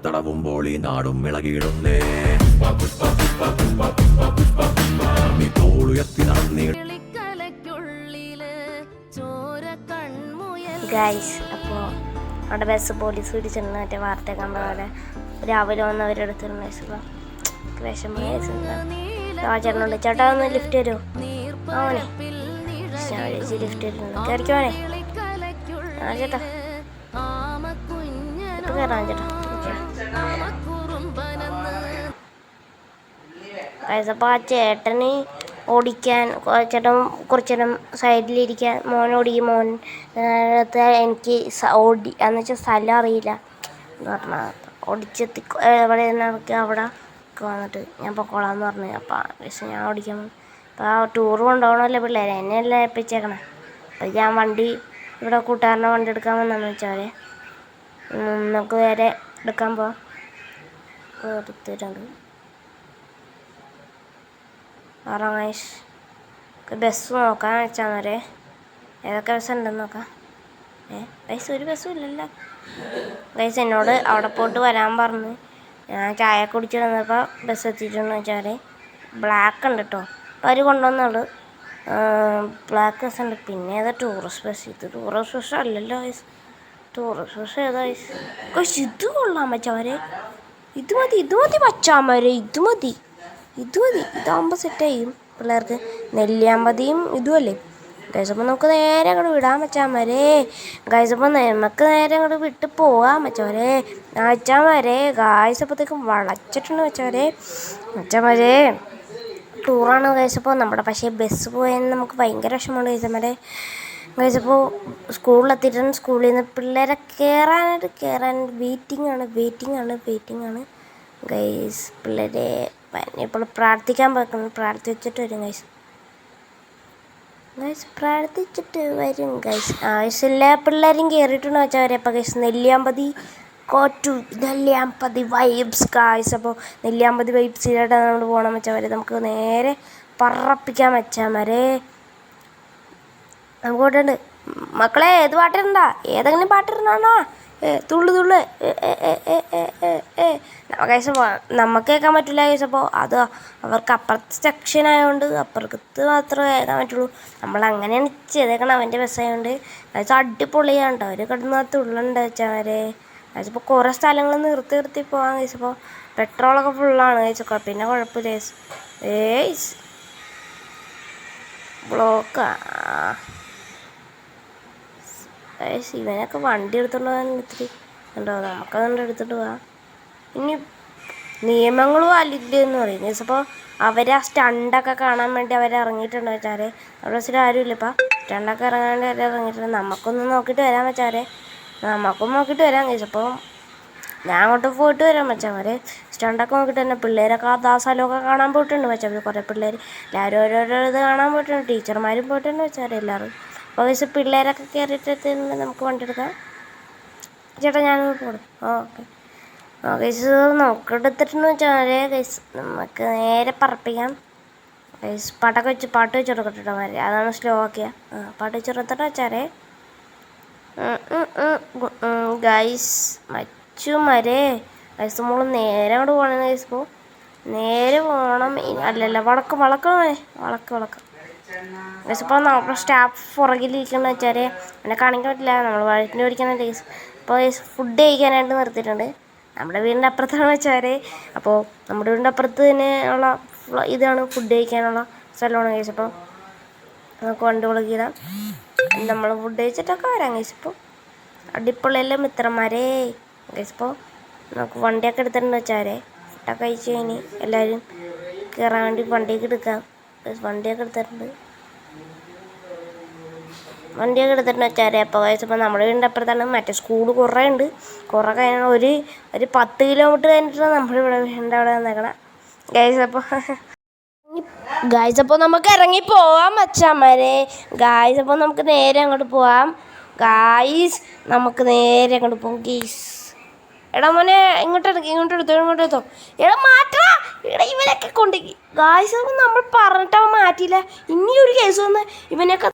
തടവുമ്പോൾ ഈ നാടും ഇളകിയിടുന്നേ. ഗൈസ്, അപ്പോൾ അവിടെ ബസ് പോലീസ് പിടിച്ചിട്ടുണ്ട്. മറ്റേ വാർത്ത കണ്ട പോലെ രാവിലെ വന്നവരെടുത്തിരുന്ന വിഷമ ചേട്ടനുണ്ട്. ചേട്ടാ ഒന്ന് ലിഫ്റ്റ് തരുമോ? ആവണേ ഞാൻ വിളിച്ച് ലിഫ്റ്റ് തരുന്നു. കയറിക്കോണേ ആ ചേട്ടാ, കയറാം ചേട്ടാ. അപ്പോൾ ആ ചേട്ടന് ഓടിക്കാൻ ചേട്ടൻ കുറച്ച് നേരം സൈഡിലിരിക്കാൻ മോൻ ഓടിക്കും. മോൻ എനിക്ക് എന്ന് വെച്ചാൽ സ്ഥലം അറിയില്ല എന്ന് പറഞ്ഞാൽ ഓടിച്ചെത്തി എവിടെ നിന്നൊക്കെ അവിടെ വന്നിട്ട് ഞാൻ പൊക്കോളാന്ന് പറഞ്ഞു. അപ്പം പക്ഷേ ഞാൻ ഓടിക്കാൻ അപ്പോൾ ആ ടൂർ കൊണ്ടുപോകണമല്ലോ പിള്ളേരെ, എന്നെയല്ലേ ഏൽപ്പിച്ചേക്കണേ. അപ്പോൾ ഞാൻ വണ്ടി ഇവിടെ കൂട്ടുകാരനെ വണ്ടി എടുക്കാൻ വന്നെന്ന് വെച്ചാൽ നമുക്ക് നേരെ എടുക്കാൻ പോവാം. എടുത്തിട്ടുണ്ട് ഗൈസ്. ബസ് നോക്കാൻ വെച്ചാൽ വരെ ഏതൊക്കെ ബസ് ഉണ്ടെന്ന് നോക്കാം. ഗൈസ് ഒരു ബസ്സും ഇല്ലല്ലോ. ഗൈസ് എന്നോട് അവിടെ പോയിട്ട് വരാൻ പറഞ്ഞ് ഞാൻ ചായ കുടിച്ച് വന്നപ്പോൾ ബസ് എത്തിയിട്ടുണ്ടെന്ന് വെച്ചാൽ ബ്ലാക്ക് ഉണ്ട് കേട്ടോ. അപ്പോൾ അവർ കൊണ്ടുവന്നുള്ളൂ ബ്ലാക്ക് ബസ് ഉണ്ട്. പിന്നെ ഏതാ ടൂറിസ്റ്റ് ബസ്? ഇത് ടൂറിസ്റ്റ് ബസ് അല്ലല്ലോ ഗൈസ്. ടൂറിസ്റ്റ് ബസ് ഏതാ ഗൈസ്? ഗൈസ് ഇത് കൊള്ളാൻ വെച്ചവരെ. ഇത് മതി വച്ചാമരെ. ഇത് മതി. ഇതാകുമ്പോൾ സെറ്റായും പിള്ളേർക്ക്. നെല്ലിയാമ്പതിയും ഇതുമല്ലേ ഗൈസ്. അപ്പോൾ നമുക്ക് നേരെ അങ്ങോട്ട് വിടാൻ വെച്ചാമരെ ഗൈസ്. അപ്പോൾ നമുക്ക് നേരെ അങ്ങോട്ട് വിട്ട് പോകാൻ വെച്ചവരെ വെച്ചാമരെ ഗൈസ്. അപ്പോഴത്തേക്കും വളച്ചിട്ടുണ്ട് വെച്ചവരെ ടൂറാണ് ഗൈസ്. അപ്പോൾ നമ്മുടെ പക്ഷേ ബസ് പോയാൽ നമുക്ക് ഭയങ്കര വിഷമമുണ്ട് ഗൈസന്മാരെ. ഗൈസ് അപ്പോൾ സ്കൂളിലെത്തിയിട്ടാണ്. സ്കൂളിൽ നിന്ന് പിള്ളേരെ കയറാൻ വെയിറ്റിംഗ് ആണ് ഗൈസ്. പിള്ളേരെ ഇപ്പോൾ പ്രാർത്ഥിക്കാൻ പോയിക്കുന്നു. പ്രാർത്ഥിച്ചിട്ട് വരും ഗൈസ്. പ്രാർത്ഥിച്ചിട്ട് വരും ഗൈസ്. ആവശ്യമില്ല പിള്ളേരും കയറിയിട്ടുണ്ട് വെച്ചവരെ. അപ്പോൾ guys Nelliyampathy Nelliyampathy vibes guys. അപ്പോൾ നെല്ലിയാമ്പതി വൈബ്സിലായിട്ടാണ് നമ്മൾ പോകണം വെച്ചവരെ. നമുക്ക് നേരെ പറപ്പിക്കാൻ വെച്ചാമരെ. നമുക്ക് പോയിട്ടുണ്ട് മക്കളെ. ഏത് പാട്ടിടണ്ട? ഏതെങ്കിലും പാട്ടിടണോ? തുള്ളു ഗൈസ്. നമുക്ക് കേൾക്കാൻ പറ്റില്ല ഗൈസ്. അപ്പോൾ അത് അവർക്ക് അപ്പുറത്തെ സെക്ഷൻ ആയതുകൊണ്ട് അപ്പുറത്ത് മാത്രമേ കേൾക്കാൻ പറ്റുള്ളൂ. നമ്മളങ്ങനെയാണ് ചെയ്തേക്കണം. അവൻ്റെ ബസ്സായതുകൊണ്ട് ഗൈസ് അടിപൊളിയാണ് കേട്ടോ. അവർ കിടന്ന് തുള്ളുണ്ട് വെച്ചവരെ ഗൈസ്. ഇപ്പോൾ കുറേ സ്ഥലങ്ങൾ നിർത്തി പോകാൻ ഗൈസ്. അപ്പോൾ പെട്രോളൊക്കെ ഫുള്ളാണ് ഗൈസ്. പിന്നെ കുഴപ്പമില്ല ഗൈസ്. ബ്ലോക്കാ ഗൈസ്. ഇവനൊക്കെ വണ്ടി എടുത്തോണ്ട് പോകാൻ ഇത്തിരി ഉണ്ടോ? നമുക്കതുകൊണ്ട് എടുത്തിട്ട് പോവാം. ഇനി നിയമങ്ങളും അല്ലില്ലെന്ന് പറയും ഗൈസ്. അപ്പോൾ അവർ ആ സ്റ്റണ്ടൊക്കെ കാണാൻ വേണ്ടി ഇറങ്ങിയിട്ടുണ്ട് വെച്ചാൽ അവിടെ വെച്ചിട്ട് ആരുമില്ല. ഇപ്പം സ്റ്റണ്ടൊക്കെ ഇറങ്ങാൻ വേണ്ടി ഇറങ്ങിയിട്ടുണ്ട്. നമുക്കൊന്ന് നോക്കിയിട്ട് വരാൻ വെച്ചാൽ നമുക്കും നോക്കിയിട്ട് വരാം ഗൈസ്. അപ്പോൾ ഞാൻ അങ്ങോട്ട് പോയിട്ട് വരാൻ വെച്ചാൽ സ്റ്റണ്ടൊക്കെ നോക്കിയിട്ട് തന്നെ പിള്ളേരൊക്കെ ആ സ്ഥലമൊക്കെ കാണാൻ പോയിട്ടുണ്ട് വെച്ചാൽ. കുറേ പിള്ളേർ എല്ലാവരും ഓരോരോ ഇത് കാണാൻ പോയിട്ടുണ്ട്. ടീച്ചർമാരും പോയിട്ടുണ്ട് വെച്ചാൽ എല്ലാവരും. അപ്പോൾ ഗൈസ് പിള്ളേരൊക്കെ കയറിയിട്ട് നമുക്ക് വണ്ടി എടുക്കാം. ചേട്ടാ ഞാനൊന്ന് പോടും. ഓക്കെ ഗൈസ് നോക്കിയെടുത്തിട്ടെന്ന് വെച്ചാൽ ഗൈസ് നമുക്ക് നേരെ പറപ്പിക്കാം ഗൈസ്. പാട്ട് വെച്ച് കൊടുക്കട്ടോ മാരെ. അതാണ് സ്ലോ ആക്കിയ. പാട്ട് വെച്ച് കൊടുത്തിട്ട് വെച്ചാൽ ഗൈസ് മച്ചുമരെ ഗൈസ്. നമ്മൾ നേരെ അങ്ങോട്ട് പോകണം ഗൈസ്. ഇപ്പോൾ നേരെ പോകണം. അല്ലല്ല വളക്ക് ഗൈസ്. ഇപ്പോൾ നമ്മുടെ സ്റ്റാഫ് പുറകിലിരിക്കുന്ന വെച്ചാൽ എന്നെ കാണിക്കാൻ പറ്റില്ല. നമ്മൾ വഴക്കിന് ഓടിക്കണം ഗൈസ്. അപ്പോൾ ഗൈസ് ഫുഡ് കഴിക്കാനായിട്ട് നിർത്തിയിട്ടുണ്ട്. നമ്മുടെ വീടിൻ്റെ അപ്പുറത്താണ് വെച്ചാൽ. അപ്പോൾ നമ്മുടെ വീടിൻ്റെ അപ്പുറത്ത് തന്നെ ഉള്ള ഇതാണ് ഫുഡ് കഴിക്കാനുള്ള സ്ഥലമാണ് ഗൈസ്. അപ്പോൾ നമുക്ക് വണ്ടി വിളിക്കാം. നമ്മൾ ഫുഡ് കഴിച്ചിട്ടൊക്കെ വരാം ഗൈസ്. ഇപ്പോൾ അടിപൊളിയല്ലേ മിത്രന്മാരെ ഗൈസ്. ഇപ്പോൾ നമുക്ക് വണ്ടിയൊക്കെ എടുത്തിട്ടുണ്ട് വെച്ചാൽ ഫുഡൊക്കെ കഴിച്ച് കഴിഞ്ഞ് എല്ലാവരും കയറാൻ വേണ്ടി വണ്ടിയൊക്കെ എടുക്കാം. വണ്ടിയൊക്കെ എടുത്തിട്ടുണ്ട് വെച്ചാൽ. അപ്പോൾ ഗൈസ് ഇപ്പോൾ നമ്മുടെ വീടിൻ്റെ അപ്പുറത്താണ്. മറ്റേ സ്കൂൾ കുറേ ഉണ്ട്. കുറേ കഴിഞ്ഞാൽ ഒരു 10 കിലോമീറ്റർ കഴിഞ്ഞിട്ടാണ് നമ്മളിവിടെ വീടിൻ്റെ അവിടെ വന്നേക്കണം ഗൈസ്. അപ്പോൾ നമുക്ക് ഇറങ്ങി പോവാം മച്ചാന്മാരെ ഗൈസ്. അപ്പോൾ നമുക്ക് നേരെ അങ്ങോട്ട് പോവാം ഗൈസ്. നമുക്ക് നേരെ അങ്ങോട്ട് പോകും ഗൈസ്. എടാ മോനെ ഇങ്ങോട്ട് എടുത്തോ. എടാ മാറ്റാ. എടാ ഇവനൊക്കെ കൊണ്ട് ഗൈസ് നമ്മൾ പറഞ്ഞിട്ട് അവൻ മാറ്റിയില്ല. ഇനി ഒരു കേസ് വന്ന് ഇവനൊക്കെ